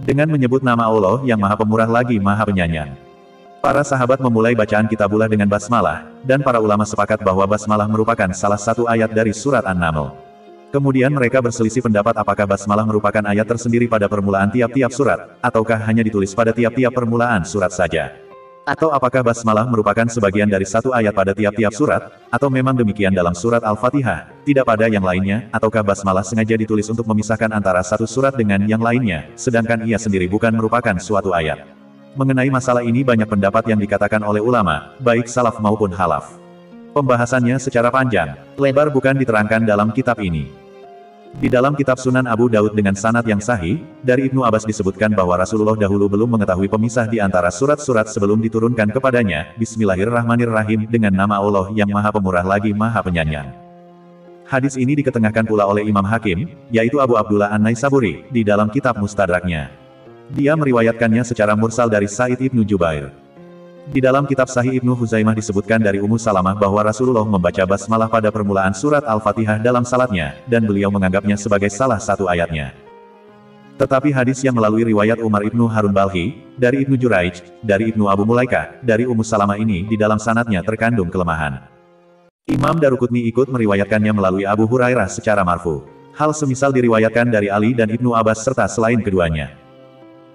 Dengan menyebut nama Allah yang Maha Pemurah lagi Maha Penyayang. Para sahabat memulai bacaan kitabullah dengan basmalah, dan para ulama sepakat bahwa basmalah merupakan salah satu ayat dari surat An-Naml. Kemudian mereka berselisih pendapat apakah basmalah merupakan ayat tersendiri pada permulaan tiap-tiap surat, ataukah hanya ditulis pada tiap-tiap permulaan surat saja. Atau apakah basmalah merupakan sebagian dari satu ayat pada tiap-tiap surat, atau memang demikian dalam surat Al-Fatihah, tidak pada yang lainnya, ataukah basmalah sengaja ditulis untuk memisahkan antara satu surat dengan yang lainnya, sedangkan ia sendiri bukan merupakan suatu ayat. Mengenai masalah ini banyak pendapat yang dikatakan oleh ulama, baik salaf maupun khalaf. Pembahasannya secara panjang, lebar bukan diterangkan dalam kitab ini. Di dalam kitab Sunan Abu Daud dengan sanad yang sahih, dari Ibnu Abbas disebutkan bahwa Rasulullah dahulu belum mengetahui pemisah di antara surat-surat sebelum diturunkan kepadanya, Bismillahirrahmanirrahim dengan nama Allah yang Maha Pemurah lagi Maha Penyayang. Hadis ini diketengahkan pula oleh Imam Hakim, yaitu Abu Abdullah An-Naisaburi, di dalam kitab Mustadraknya. Dia meriwayatkannya secara mursal dari Sa'id ibnu Jubair. Di dalam kitab Sahih Ibnu Huzaimah disebutkan dari Ummu Salamah bahwa Rasulullah membaca basmalah pada permulaan surat Al-Fatihah dalam salatnya, dan beliau menganggapnya sebagai salah satu ayatnya. Tetapi hadis yang melalui riwayat Umar ibnu Harun Balkhi, dari Ibnu Juraij, dari Ibnu Abu Mulaika, dari Ummu Salamah ini di dalam sanadnya terkandung kelemahan. Imam Daruqutni ikut meriwayatkannya melalui Abu Hurairah secara marfu. Hal semisal diriwayatkan dari Ali dan Ibnu Abbas serta selain keduanya.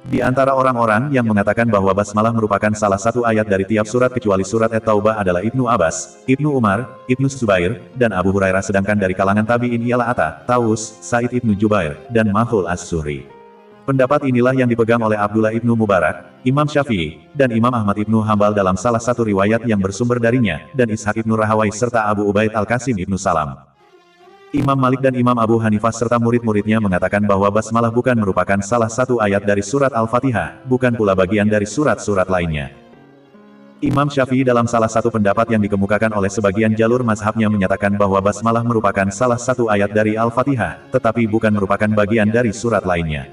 Di antara orang-orang yang mengatakan bahwa basmalah merupakan salah satu ayat dari tiap surat kecuali surat At-Taubah adalah Ibnu Abbas, Ibnu Umar, Ibnu Zubair, dan Abu Hurairah, sedangkan dari kalangan tabi'in ialah Atta, Taus, Sa'id ibnu Jubair, dan Mahul Az-Zuhri. Pendapat inilah yang dipegang oleh Abdullah ibnu Mubarak, Imam Syafi'i, dan Imam Ahmad ibnu Hambal dalam salah satu riwayat yang bersumber darinya, dan Ishaq ibnu Rahawai serta Abu Ubaid Al-Qasim ibnu Salam. Imam Malik dan Imam Abu Hanifah serta murid-muridnya mengatakan bahwa basmalah bukan merupakan salah satu ayat dari surat Al-Fatihah, bukan pula bagian dari surat-surat lainnya. Imam Syafi'i dalam salah satu pendapat yang dikemukakan oleh sebagian jalur mazhabnya menyatakan bahwa basmalah merupakan salah satu ayat dari Al-Fatihah, tetapi bukan merupakan bagian dari surat lainnya.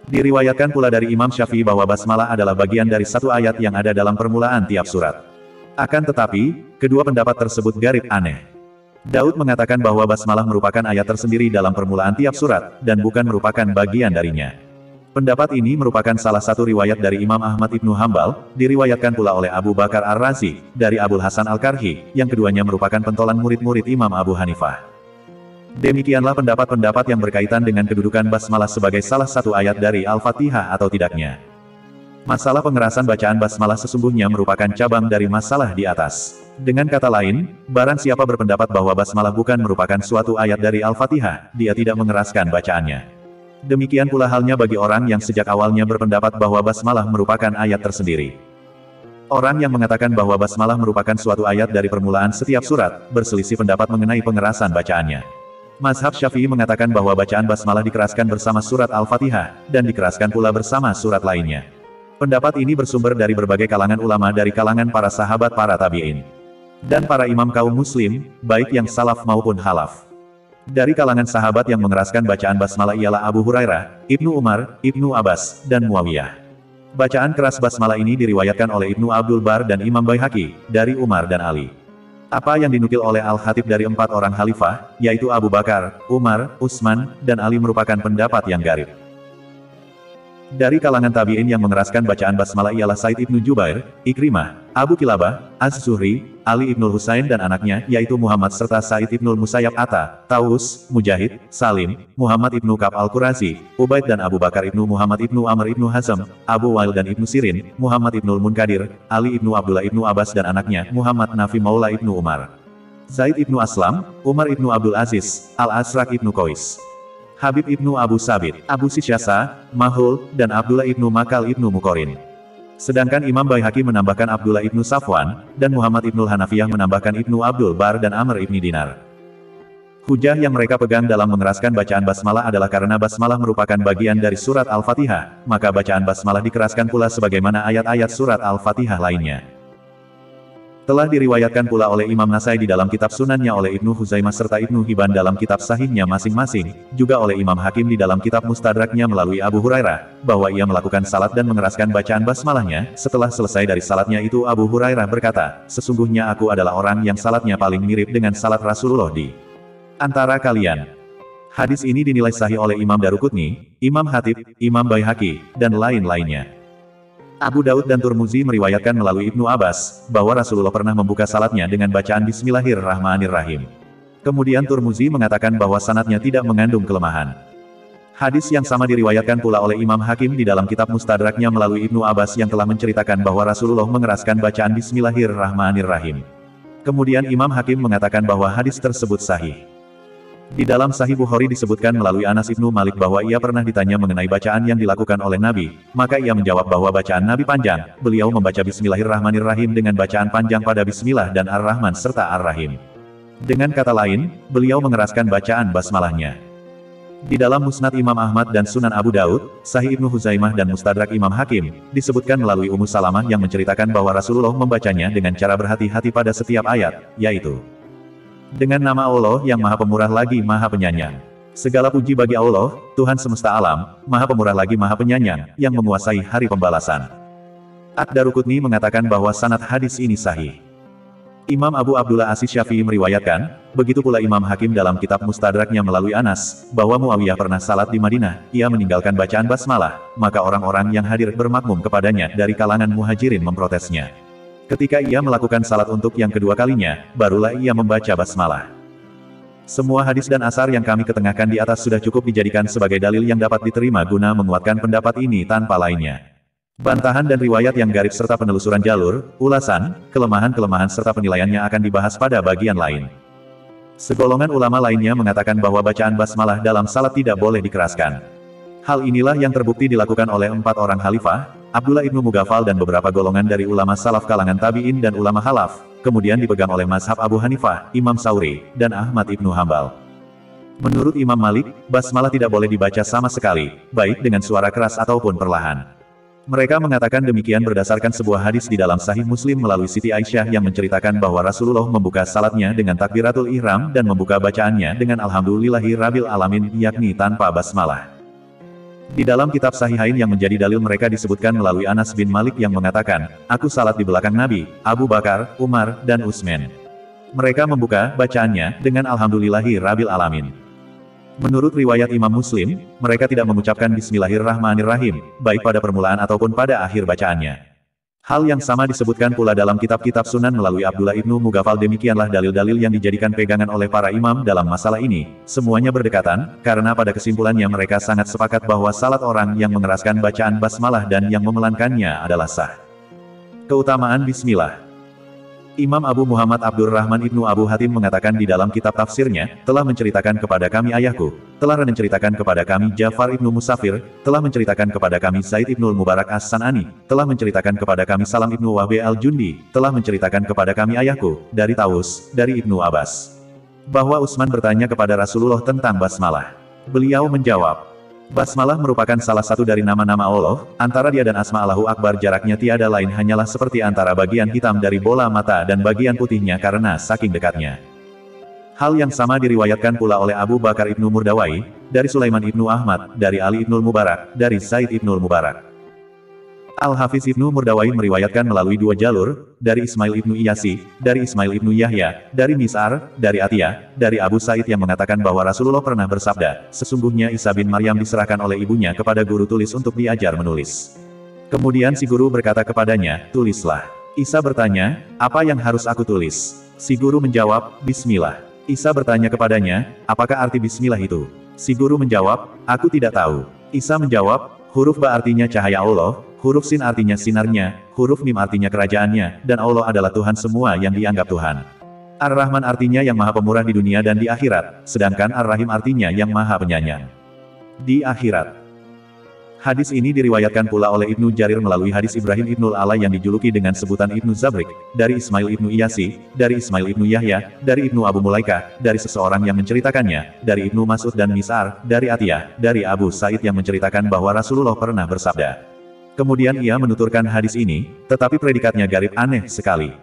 Diriwayatkan pula dari Imam Syafi'i bahwa basmalah adalah bagian dari satu ayat yang ada dalam permulaan tiap surat. Akan tetapi, kedua pendapat tersebut garib aneh. Daud mengatakan bahwa basmalah merupakan ayat tersendiri dalam permulaan tiap surat, dan bukan merupakan bagian darinya. Pendapat ini merupakan salah satu riwayat dari Imam Ahmad ibnu Hambal, diriwayatkan pula oleh Abu Bakar Ar-Razi, dari Abul Hasan Al-Karhi, yang keduanya merupakan pentolan murid-murid Imam Abu Hanifah. Demikianlah pendapat-pendapat yang berkaitan dengan kedudukan basmalah sebagai salah satu ayat dari Al-Fatihah atau tidaknya. Masalah pengerasan bacaan basmalah sesungguhnya merupakan cabang dari masalah di atas. Dengan kata lain, barang siapa berpendapat bahwa basmalah bukan merupakan suatu ayat dari Al-Fatihah, dia tidak mengeraskan bacaannya. Demikian pula halnya bagi orang yang sejak awalnya berpendapat bahwa basmalah merupakan ayat tersendiri. Orang yang mengatakan bahwa basmalah merupakan suatu ayat dari permulaan setiap surat, berselisih pendapat mengenai pengerasan bacaannya. Mazhab Syafi'i mengatakan bahwa bacaan basmalah dikeraskan bersama surat Al-Fatihah, dan dikeraskan pula bersama surat lainnya. Pendapat ini bersumber dari berbagai kalangan ulama dari kalangan para sahabat para tabi'in. Dan para imam kaum muslim, baik yang salaf maupun khalaf. Dari kalangan sahabat yang mengeraskan bacaan basmalah ialah Abu Hurairah, Ibnu Umar, Ibnu Abbas, dan Muawiyah. Bacaan keras basmalah ini diriwayatkan oleh Ibnu Abdul Bar dan Imam Baihaqi, dari Umar dan Ali. Apa yang dinukil oleh Al-Khatib dari 4 orang khalifah, yaitu Abu Bakar, Umar, Utsman, dan Ali merupakan pendapat yang garib. Dari kalangan tabi'in yang mengeraskan bacaan basmalah ialah Sa'id ibnu Jubair, Ikrimah, Abu Kilabah, Az-Zuhri, Ali ibnul Husain dan anaknya, yaitu Muhammad serta Sa'id ibnul Musayyab Atta, Taus, Mujahid, Salim, Muhammad ibnu Ka'b al-Qurazi, Ubaid dan Abu Bakar ibnu Muhammad ibnu Amr ibnu Hazm, Abu Wail dan Ibnu Sirin, Muhammad ibnul Munkadir, Ali ibnu Abdullah ibnu Abbas dan anaknya, Muhammad Nafi Maula ibnu Umar, Zaid ibnu Aslam, Umar ibnu Abdul Aziz, Al-Asrak ibnu Qais, Habib ibnu Abu Sabit, Abu Sisyasa, Mahul, dan Abdullah ibnu Makal ibnu Mukorin. Sedangkan Imam Baihaqi menambahkan Abdullah ibnu Safwan, dan Muhammad ibnul Hanafiyah menambahkan Ibnu Abdul Bar dan Amr ibni Dinar. Hujah yang mereka pegang dalam mengeraskan bacaan basmalah adalah karena basmalah merupakan bagian dari surat Al-Fatihah, maka bacaan basmalah dikeraskan pula sebagaimana ayat-ayat surat Al-Fatihah lainnya. Telah diriwayatkan pula oleh Imam Nasai di dalam kitab Sunannya, oleh Ibnu Huzaimah serta Ibnu Hibban dalam kitab Sahihnya masing-masing, juga oleh Imam Hakim di dalam kitab Mustadraknya melalui Abu Hurairah, bahwa ia melakukan salat dan mengeraskan bacaan basmalahnya. Setelah selesai dari salatnya itu Abu Hurairah berkata, sesungguhnya aku adalah orang yang salatnya paling mirip dengan salat Rasulullah di antara kalian. Hadis ini dinilai sahih oleh Imam Daruqutni, Imam Khatib, Imam Baihaqi, dan lain-lainnya. Abu Daud dan Turmuzi meriwayatkan melalui Ibnu Abbas, bahwa Rasulullah pernah membuka salatnya dengan bacaan Bismillahirrahmanirrahim. Kemudian Turmuzi mengatakan bahwa sanadnya tidak mengandung kelemahan. Hadis yang sama diriwayatkan pula oleh Imam Hakim di dalam kitab Mustadraknya melalui Ibnu Abbas yang telah menceritakan bahwa Rasulullah mengeraskan bacaan Bismillahirrahmanirrahim. Kemudian Imam Hakim mengatakan bahwa hadis tersebut sahih. Di dalam Sahih Bukhari disebutkan melalui Anas ibnu Malik bahwa ia pernah ditanya mengenai bacaan yang dilakukan oleh Nabi, maka ia menjawab bahwa bacaan Nabi panjang, beliau membaca Bismillahirrahmanirrahim dengan bacaan panjang pada Bismillah dan Ar-Rahman serta Ar-Rahim. Dengan kata lain, beliau mengeraskan bacaan basmalahnya. Di dalam Musnad Imam Ahmad dan Sunan Abu Daud, Sahih Ibnu Huzaimah dan Mustadrak Imam Hakim, disebutkan melalui Ummu Salamah yang menceritakan bahwa Rasulullah membacanya dengan cara berhati-hati pada setiap ayat, yaitu dengan nama Allah yang Maha Pemurah lagi Maha Penyayang. Segala puji bagi Allah, Tuhan semesta alam, Maha Pemurah lagi Maha Penyayang, yang menguasai hari pembalasan. Ad-Daruqutni mengatakan bahwa sanad hadis ini sahih. Imam Abu Abdullah As-Syafi'i meriwayatkan, begitu pula Imam Hakim dalam kitab Mustadraknya melalui Anas, bahwa Muawiyah pernah salat di Madinah, ia meninggalkan bacaan basmalah, maka orang-orang yang hadir bermakmum kepadanya dari kalangan muhajirin memprotesnya. Ketika ia melakukan salat untuk yang kedua kalinya, barulah ia membaca basmalah. Semua hadis dan asar yang kami ketengahkan di atas sudah cukup dijadikan sebagai dalil yang dapat diterima guna menguatkan pendapat ini tanpa lainnya. Bantahan dan riwayat yang garib serta penelusuran jalur, ulasan, kelemahan-kelemahan serta penilaiannya akan dibahas pada bagian lain. Segolongan ulama lainnya mengatakan bahwa bacaan basmalah dalam salat tidak boleh dikeraskan. Hal inilah yang terbukti dilakukan oleh 4 orang khalifah, Abdullah ibnu Mughaffal dan beberapa golongan dari ulama salaf kalangan tabi'in dan ulama khalaf, kemudian dipegang oleh mazhab Abu Hanifah, Imam Sauri, dan Ahmad ibnu Hambal. Menurut Imam Malik, basmalah tidak boleh dibaca sama sekali, baik dengan suara keras ataupun perlahan. Mereka mengatakan demikian berdasarkan sebuah hadis di dalam Sahih Muslim melalui Siti Aisyah yang menceritakan bahwa Rasulullah membuka salatnya dengan takbiratul ihram dan membuka bacaannya dengan Alhamdulillahi Rabbil Alamin yakni tanpa basmalah. Di dalam kitab Sahihain yang menjadi dalil mereka disebutkan melalui Anas bin Malik yang mengatakan, aku salat di belakang Nabi, Abu Bakar, Umar, dan Utsman. Mereka membuka bacaannya dengan Alhamdulillahi Rabbil Alamin. Menurut riwayat Imam Muslim, mereka tidak mengucapkan Bismillahirrahmanirrahim, baik pada permulaan ataupun pada akhir bacaannya. Hal yang sama disebutkan pula dalam kitab-kitab sunan melalui Abdullah ibnu Mughaffal. Demikianlah dalil-dalil yang dijadikan pegangan oleh para imam dalam masalah ini. Semuanya berdekatan, karena pada kesimpulannya mereka sangat sepakat bahwa salat orang yang mengeraskan bacaan basmalah dan yang memelankannya adalah sah. Keutamaan Bismillah. Imam Abu Muhammad Abdurrahman ibnu Abu Hatim mengatakan di dalam kitab tafsirnya, telah menceritakan kepada kami ayahku, telah menceritakan kepada kami Ja'far ibnu Musafir, telah menceritakan kepada kami Zaid ibnul Mubarak As-San'ani, telah menceritakan kepada kami Salam ibnu Wahbe al-Jundi, telah menceritakan kepada kami ayahku, dari Taus, dari Ibnu Abbas, bahwa Utsman bertanya kepada Rasulullah tentang basmalah. Beliau menjawab, basmalah merupakan salah satu dari nama-nama Allah, antara dia dan Asma Allahu Akbar jaraknya tiada lain hanyalah seperti antara bagian hitam dari bola mata dan bagian putihnya karena saking dekatnya. Hal yang sama diriwayatkan pula oleh Abu Bakar ibnu Murdawai, dari Sulaiman ibnu Ahmad, dari Ali ibnul Mubarak, dari Zaid ibnul Mubarak. Al-Hafiz ibnu Murdawai meriwayatkan melalui 2 jalur, dari Ismail ibnu Iyasi, dari Ismail ibnu Yahya, dari Mis'ar, dari Atiyah, dari Abu Said yang mengatakan bahwa Rasulullah pernah bersabda, sesungguhnya Isa bin Maryam diserahkan oleh ibunya kepada guru tulis untuk diajar menulis. Kemudian si guru berkata kepadanya, tulislah. Isa bertanya, apa yang harus aku tulis? Si guru menjawab, Bismillah. Isa bertanya kepadanya, apakah arti Bismillah itu? Si guru menjawab, aku tidak tahu. Isa menjawab, huruf Ba artinya cahaya Allah, huruf Sin artinya sinarnya, huruf Mim artinya kerajaannya, dan Allah adalah Tuhan semua yang dianggap Tuhan. Ar-Rahman artinya yang maha pemurah di dunia dan di akhirat, sedangkan Ar-Rahim artinya yang maha penyayang di akhirat. Hadis ini diriwayatkan pula oleh Ibnu Jarir melalui hadis Ibrahim ibnul Ala yang dijuluki dengan sebutan Ibnu Zabrik, dari Ismail ibnu Iyasi, dari Ismail ibnu Yahya, dari Ibnu Abu Mulaika, dari seseorang yang menceritakannya, dari Ibnu Mas'ud dan Mis'ar, dari Atiyah, dari Abu Said yang menceritakan bahwa Rasulullah pernah bersabda. Kemudian ia menuturkan hadis ini, tetapi predikatnya garib aneh sekali.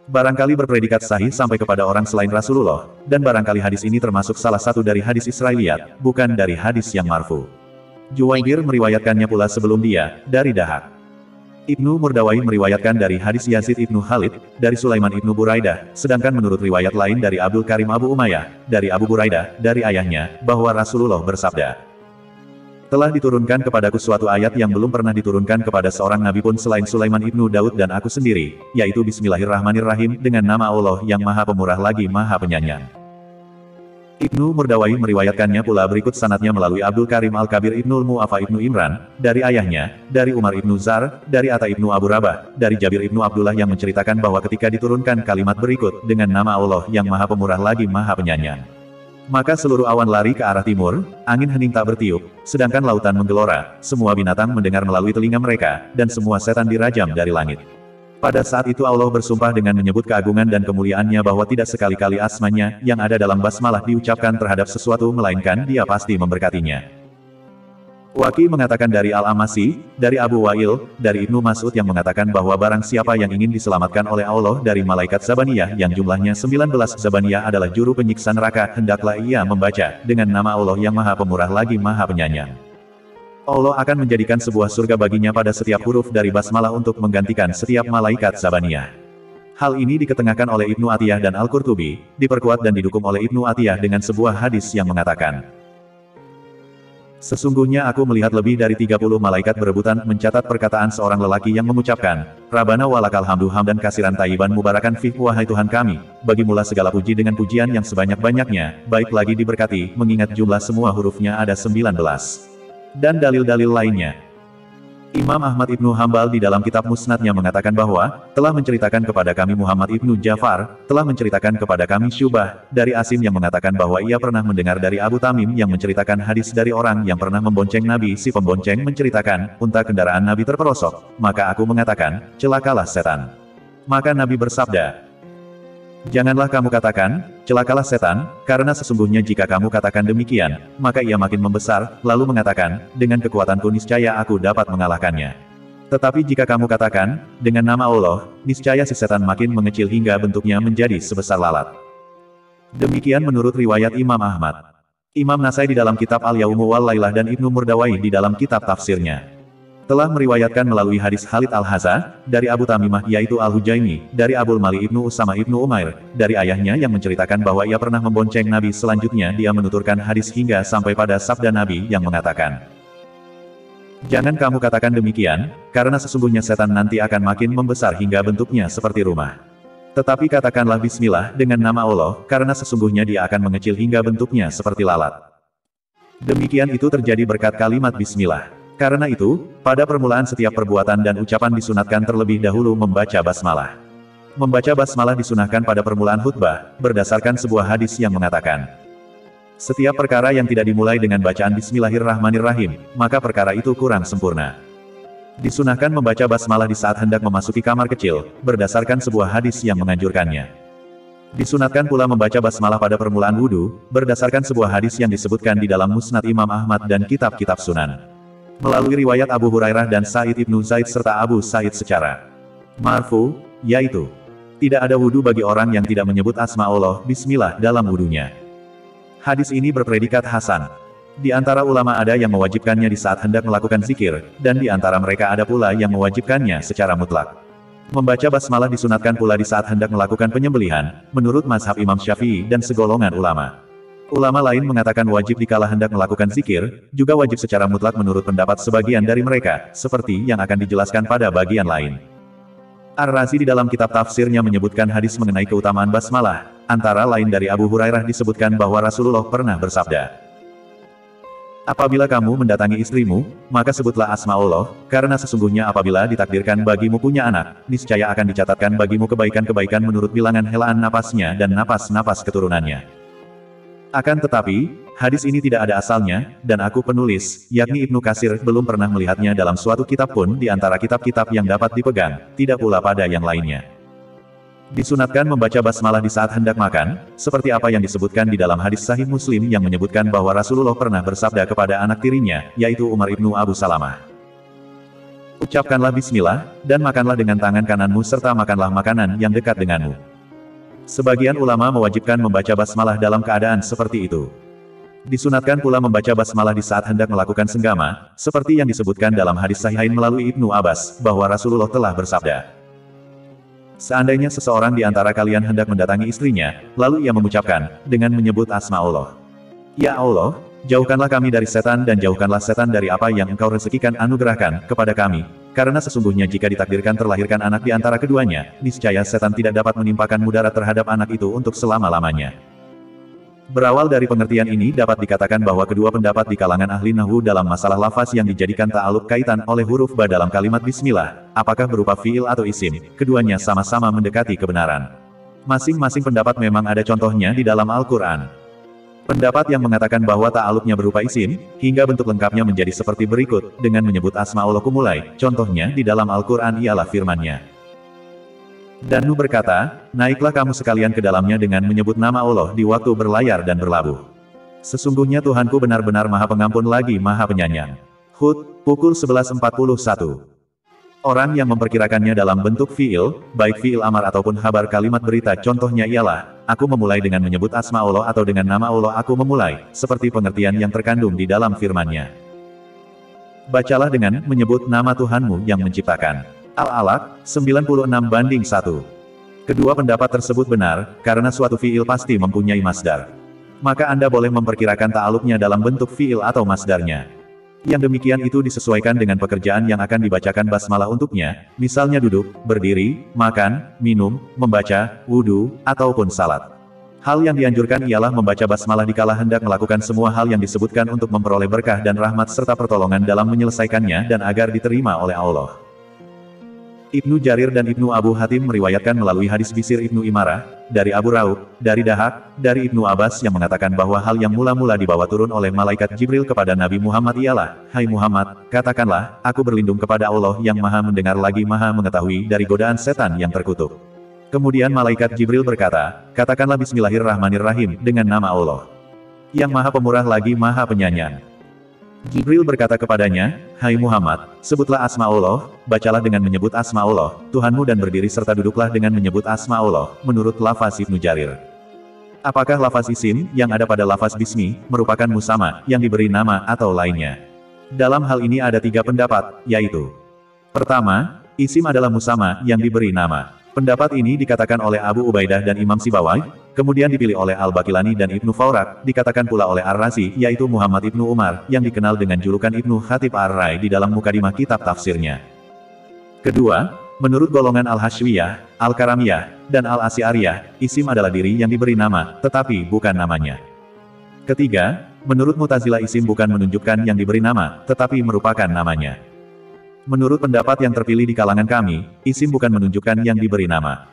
Barangkali berpredikat sahih sampai kepada orang selain Rasulullah, dan barangkali hadis ini termasuk salah satu dari hadis Israiliyat, bukan dari hadis yang marfu. Juwaybir meriwayatkannya pula sebelum dia, dari Dahak. Ibnu Murdawai meriwayatkan dari hadis Yazid Ibnu Khalid, dari Sulaiman Ibnu Buraidah, sedangkan menurut riwayat lain dari Abdul Karim Abu Umayyah, dari Abu Buraidah, dari ayahnya, bahwa Rasulullah bersabda, "Telah diturunkan kepadaku suatu ayat yang belum pernah diturunkan kepada seorang nabi pun selain Sulaiman Ibnu Daud dan aku sendiri, yaitu Bismillahirrahmanirrahim dengan nama Allah yang Maha Pemurah lagi Maha Penyayang." Ibnu Murdawai meriwayatkannya pula berikut sanadnya melalui Abdul Karim Al-Kabir Ibnul Mu'afa Ibnu Imran, dari ayahnya, dari Umar Ibnu Zar, dari Atta Ibnu Abu Rabah, dari Jabir Ibnu Abdullah yang menceritakan bahwa ketika diturunkan kalimat berikut dengan nama Allah yang Maha Pemurah lagi Maha Penyayang, maka seluruh awan lari ke arah timur, angin hening tak bertiup, sedangkan lautan menggelora, semua binatang mendengar melalui telinga mereka, dan semua setan dirajam dari langit. Pada saat itu Allah bersumpah dengan menyebut keagungan dan kemuliaannya bahwa tidak sekali-kali asmanya yang ada dalam basmalah diucapkan terhadap sesuatu melainkan dia pasti memberkatinya. Waqi mengatakan dari Al-Amasi, dari Abu Wa'il, dari Ibnu Mas'ud yang mengatakan bahwa barang siapa yang ingin diselamatkan oleh Allah dari malaikat Zabaniyah yang jumlahnya 19 Zabaniyah adalah juru penyiksa neraka, hendaklah ia membaca dengan nama Allah yang Maha Pemurah lagi Maha Penyayang. Allah akan menjadikan sebuah surga baginya pada setiap huruf dari basmalah untuk menggantikan setiap malaikat Zabaniyah. Hal ini diketengahkan oleh Ibnu Atiyah dan Al-Qurtubi, diperkuat dan didukung oleh Ibnu Atiyah dengan sebuah hadis yang mengatakan, "Sesungguhnya aku melihat lebih dari 30 malaikat berebutan mencatat perkataan seorang lelaki yang mengucapkan, Rabbana walakal hamdu hamdan kasiran tayyiban mubarakan fih, wahai Tuhan kami, bagimulah segala puji dengan pujian yang sebanyak-banyaknya, baik lagi diberkati, mengingat jumlah semua hurufnya ada 19. Dan dalil-dalil lainnya. Imam Ahmad Ibnu Hambal di dalam kitab Musnadnya mengatakan bahwa, telah menceritakan kepada kami Muhammad Ibnu Ja'far, telah menceritakan kepada kami Syubah, dari Asim yang mengatakan bahwa ia pernah mendengar dari Abu Tamim yang menceritakan hadis dari orang yang pernah membonceng Nabi. Si pembonceng menceritakan, unta kendaraan Nabi terperosok, maka aku mengatakan, celakalah setan. Maka Nabi bersabda, "Janganlah kamu katakan, celakalah setan, karena sesungguhnya jika kamu katakan demikian, maka ia makin membesar," lalu mengatakan, "Dengan kekuatanku niscaya aku dapat mengalahkannya. Tetapi jika kamu katakan, dengan nama Allah, niscaya si setan makin mengecil hingga bentuknya menjadi sebesar lalat." Demikian menurut riwayat Imam Ahmad. Imam Nasai di dalam kitab Al-Yaumu wal Lailah dan Ibnu Murdawai di dalam kitab tafsirnya telah meriwayatkan melalui hadis Khalid Al-Haza, dari Abu Tamimah yaitu Al-Hujaimi, dari Abul Mali Ibnu Usama Ibnu Umair, dari ayahnya yang menceritakan bahwa ia pernah membonceng Nabi. Selanjutnya dia menuturkan hadis hingga sampai pada sabda Nabi yang mengatakan, "Jangan kamu katakan demikian, karena sesungguhnya setan nanti akan makin membesar hingga bentuknya seperti rumah. Tetapi katakanlah Bismillah dengan nama Allah, karena sesungguhnya dia akan mengecil hingga bentuknya seperti lalat." Demikian itu terjadi berkat kalimat Bismillah. Karena itu, pada permulaan setiap perbuatan dan ucapan disunatkan terlebih dahulu membaca basmalah. Membaca basmalah disunahkan pada permulaan khutbah, berdasarkan sebuah hadis yang mengatakan, setiap perkara yang tidak dimulai dengan bacaan Bismillahirrahmanirrahim, maka perkara itu kurang sempurna. Disunahkan membaca basmalah di saat hendak memasuki kamar kecil, berdasarkan sebuah hadis yang menganjurkannya. Disunatkan pula membaca basmalah pada permulaan wudhu, berdasarkan sebuah hadis yang disebutkan di dalam Musnad Imam Ahmad dan kitab-kitab sunan. Melalui riwayat Abu Hurairah dan Sa'id Ibnu Zaid serta Abu Sa'id secara marfu, yaitu, tidak ada wudhu bagi orang yang tidak menyebut asma Allah, Bismillah, dalam wudhunya. Hadis ini berpredikat hasan. Di antara ulama ada yang mewajibkannya di saat hendak melakukan zikir, dan di antara mereka ada pula yang mewajibkannya secara mutlak. Membaca basmalah disunatkan pula di saat hendak melakukan penyembelihan, menurut mazhab Imam Syafi'i dan segolongan ulama. Ulama lain mengatakan wajib dikala hendak melakukan zikir, juga wajib secara mutlak menurut pendapat sebagian dari mereka, seperti yang akan dijelaskan pada bagian lain. Ar-Razi di dalam kitab tafsirnya menyebutkan hadis mengenai keutamaan basmalah, antara lain dari Abu Hurairah disebutkan bahwa Rasulullah pernah bersabda, "Apabila kamu mendatangi istrimu, maka sebutlah asma Allah, karena sesungguhnya apabila ditakdirkan bagimu punya anak, niscaya akan dicatatkan bagimu kebaikan-kebaikan menurut bilangan helaan napasnya dan napas-napas keturunannya." Akan tetapi, hadis ini tidak ada asalnya, dan aku penulis, yakni Ibnu Katsir, belum pernah melihatnya dalam suatu kitab pun di antara kitab-kitab yang dapat dipegang, tidak pula pada yang lainnya. Disunatkan membaca basmalah di saat hendak makan, seperti apa yang disebutkan di dalam hadis Sahih Muslim yang menyebutkan bahwa Rasulullah pernah bersabda kepada anak tirinya, yaitu Umar ibnu Abu Salamah, "Ucapkanlah Bismillah, dan makanlah dengan tangan kananmu serta makanlah makanan yang dekat denganmu." Sebagian ulama mewajibkan membaca basmalah dalam keadaan seperti itu. Disunatkan pula membaca basmalah di saat hendak melakukan senggama, seperti yang disebutkan dalam hadis Sahihain melalui Ibnu Abbas, bahwa Rasulullah telah bersabda. Seandainya seseorang di antara kalian hendak mendatangi istrinya, lalu ia mengucapkan, dengan menyebut asma Allah. Ya Allah, jauhkanlah kami dari setan dan jauhkanlah setan dari apa yang engkau rezekikan anugerahkan kepada kami. Karena sesungguhnya jika ditakdirkan terlahirkan anak di antara keduanya, niscaya setan tidak dapat menimpakan mudarat terhadap anak itu untuk selama-lamanya. Berawal dari pengertian ini dapat dikatakan bahwa kedua pendapat di kalangan ahli nahwu dalam masalah lafaz yang dijadikan ta'aluk kaitan oleh huruf ba dalam kalimat bismillah, apakah berupa fiil atau isim, keduanya sama-sama mendekati kebenaran. Masing-masing pendapat memang ada contohnya di dalam Al-Quran. Pendapat yang mengatakan bahwa ta'aluknya berupa isim, hingga bentuk lengkapnya menjadi seperti berikut, dengan menyebut asma Allah kumulai, contohnya di dalam Al-Quran ialah firman-Nya. Dan Nuh berkata, naiklah kamu sekalian ke dalamnya dengan menyebut nama Allah di waktu berlayar dan berlabuh. Sesungguhnya Tuhanku benar-benar Maha Pengampun lagi Maha Penyayang. Hud, pukul 11.41. Orang yang memperkirakannya dalam bentuk fiil, baik fiil amar ataupun habar kalimat berita contohnya ialah, aku memulai dengan menyebut asma Allah atau dengan nama Allah aku memulai, seperti pengertian yang terkandung di dalam firman-Nya. Bacalah dengan menyebut nama Tuhanmu yang menciptakan. Al-Alaq, 96:1. Kedua pendapat tersebut benar, karena suatu fiil pasti mempunyai masdar. Maka Anda boleh memperkirakan ta'aluknya dalam bentuk fiil atau masdarnya. Yang demikian itu disesuaikan dengan pekerjaan yang akan dibacakan basmalah untuknya, misalnya duduk, berdiri, makan, minum, membaca, wudhu, ataupun salat. Hal yang dianjurkan ialah membaca basmalah dikala hendak melakukan semua hal yang disebutkan untuk memperoleh berkah dan rahmat serta pertolongan dalam menyelesaikannya dan agar diterima oleh Allah. Ibnu Jarir dan Ibnu Abu Hatim meriwayatkan melalui hadis Bisir Ibnu Imarah, dari Abu Raub, dari Dahak, dari Ibnu Abbas yang mengatakan bahwa hal yang mula-mula dibawa turun oleh malaikat Jibril kepada Nabi Muhammad ialah, Hai Muhammad, katakanlah, aku berlindung kepada Allah yang maha mendengar lagi maha mengetahui dari godaan setan yang terkutuk. Kemudian malaikat Jibril berkata, katakanlah Bismillahirrahmanirrahim dengan nama Allah yang maha pemurah lagi maha penyayang. Jibril berkata kepadanya, Hai Muhammad, sebutlah asma Allah, bacalah dengan menyebut asma Allah, Tuhanmu dan berdiri serta duduklah dengan menyebut asma Allah, menurut lafaz Ibnu Jarir. Apakah lafaz isim, yang ada pada lafaz bismi, merupakan musama, yang diberi nama atau lainnya? Dalam hal ini ada 3 pendapat, yaitu: pertama, isim adalah musama, yang diberi nama. Pendapat ini dikatakan oleh Abu Ubaidah dan Imam Sibawai, kemudian dipilih oleh Al-Baqilani dan Ibnu Faurak, dikatakan pula oleh Ar-Razi, yaitu Muhammad Ibnu Umar, yang dikenal dengan julukan Ibnu Khatib Ar-Rai di dalam mukadimah kitab tafsirnya. Kedua, menurut golongan Al-Hashwiyah, Al-Karamiyah, dan Al-Asy'ariyah, isim adalah diri yang diberi nama, tetapi bukan namanya. Ketiga, menurut Mu'tazilah isim bukan menunjukkan yang diberi nama, tetapi merupakan namanya. Menurut pendapat yang terpilih di kalangan kami, isim bukan menunjukkan yang diberi nama.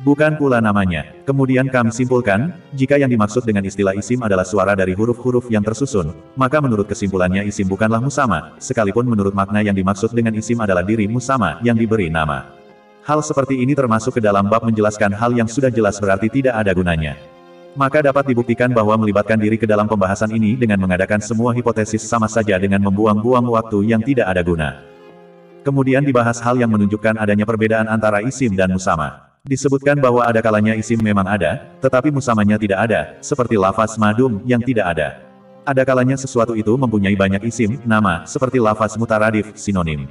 Bukan pula namanya. Kemudian kami simpulkan, jika yang dimaksud dengan istilah isim adalah suara dari huruf-huruf yang tersusun, maka menurut kesimpulannya isim bukanlah musama, sekalipun menurut makna yang dimaksud dengan isim adalah diri musama yang diberi nama. Hal seperti ini termasuk ke dalam bab menjelaskan hal yang sudah jelas berarti tidak ada gunanya. Maka dapat dibuktikan bahwa melibatkan diri ke dalam pembahasan ini dengan mengadakan semua hipotesis sama saja dengan membuang-buang waktu yang tidak ada guna. Kemudian dibahas hal yang menunjukkan adanya perbedaan antara isim dan musama. Disebutkan bahwa ada kalanya isim memang ada, tetapi musamanya tidak ada, seperti lafaz madum yang tidak ada. Ada kalanya sesuatu itu mempunyai banyak isim, nama, seperti lafaz mutaradif, sinonim.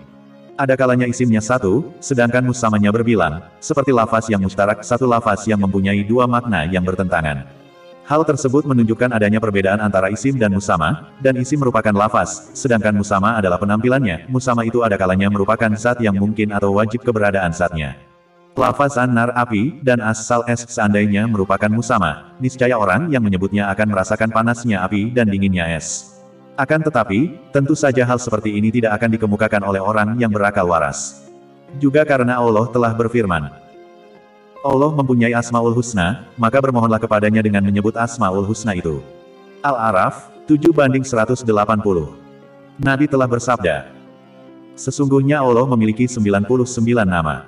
Ada kalanya isimnya satu, sedangkan musamanya berbilang, seperti lafaz yang mustarak, satu lafaz yang mempunyai 2 makna yang bertentangan. Hal tersebut menunjukkan adanya perbedaan antara isim dan musama, dan isim merupakan lafaz, sedangkan musama adalah penampilannya. Musama itu ada kalanya merupakan zat yang mungkin atau wajib keberadaan zatnya. Lafaz an-nar api, dan as-sal es seandainya merupakan musama, niscaya orang yang menyebutnya akan merasakan panasnya api dan dinginnya es. Akan tetapi, tentu saja hal seperti ini tidak akan dikemukakan oleh orang yang berakal waras. Juga karena Allah telah berfirman, Allah mempunyai Asmaul Husna, maka bermohonlah kepadanya dengan menyebut Asmaul Husna itu. Al-A'raf, 7:180. Nabi telah bersabda, sesungguhnya Allah memiliki 99 nama.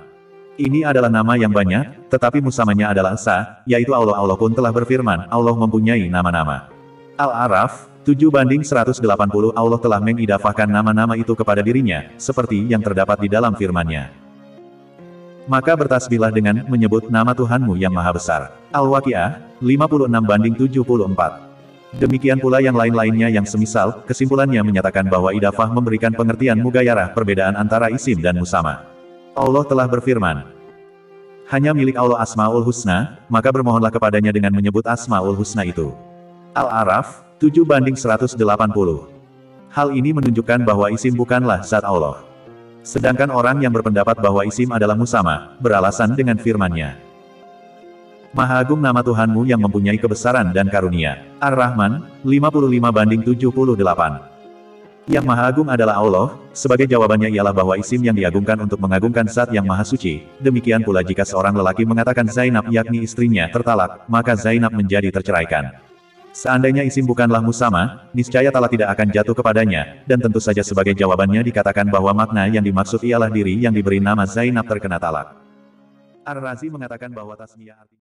Ini adalah nama yang banyak, tetapi musamanya adalah Esa, yaitu Allah. Allah pun telah berfirman, Allah mempunyai nama-nama. Al-A'raf, 7:180. Allah telah mengidafahkan nama-nama itu kepada dirinya, seperti yang terdapat di dalam firman-Nya. Maka bertasbihlah dengan menyebut nama Tuhanmu yang Maha Besar. Al-Waqiah, 56:74. Demikian pula yang lain-lainnya yang semisal, kesimpulannya menyatakan bahwa idafah memberikan pengertian mugayarah perbedaan antara isim dan musama. Allah telah berfirman, hanya milik Allah Asmaul Husna, maka bermohonlah kepadanya dengan menyebut Asmaul Husna itu. Al-A'raf, 7:180. Hal ini menunjukkan bahwa isim bukanlah zat Allah. Sedangkan orang yang berpendapat bahwa isim adalah musama, beralasan dengan firman-Nya. Maha agung nama Tuhanmu yang mempunyai kebesaran dan karunia. Ar-Rahman, 55:78. Yang Maha Agung adalah Allah, sebagai jawabannya ialah bahwa isim yang diagungkan untuk mengagungkan zat yang Maha Suci. Demikian pula jika seorang lelaki mengatakan Zainab yakni istrinya tertalak, maka Zainab menjadi terceraikan. Seandainya isim bukanlah musama, niscaya talak tidak akan jatuh kepadanya, dan tentu saja sebagai jawabannya dikatakan bahwa makna yang dimaksud ialah diri yang diberi nama Zainab terkena talak. Ar-Razi mengatakan bahwa tasmiyah artinya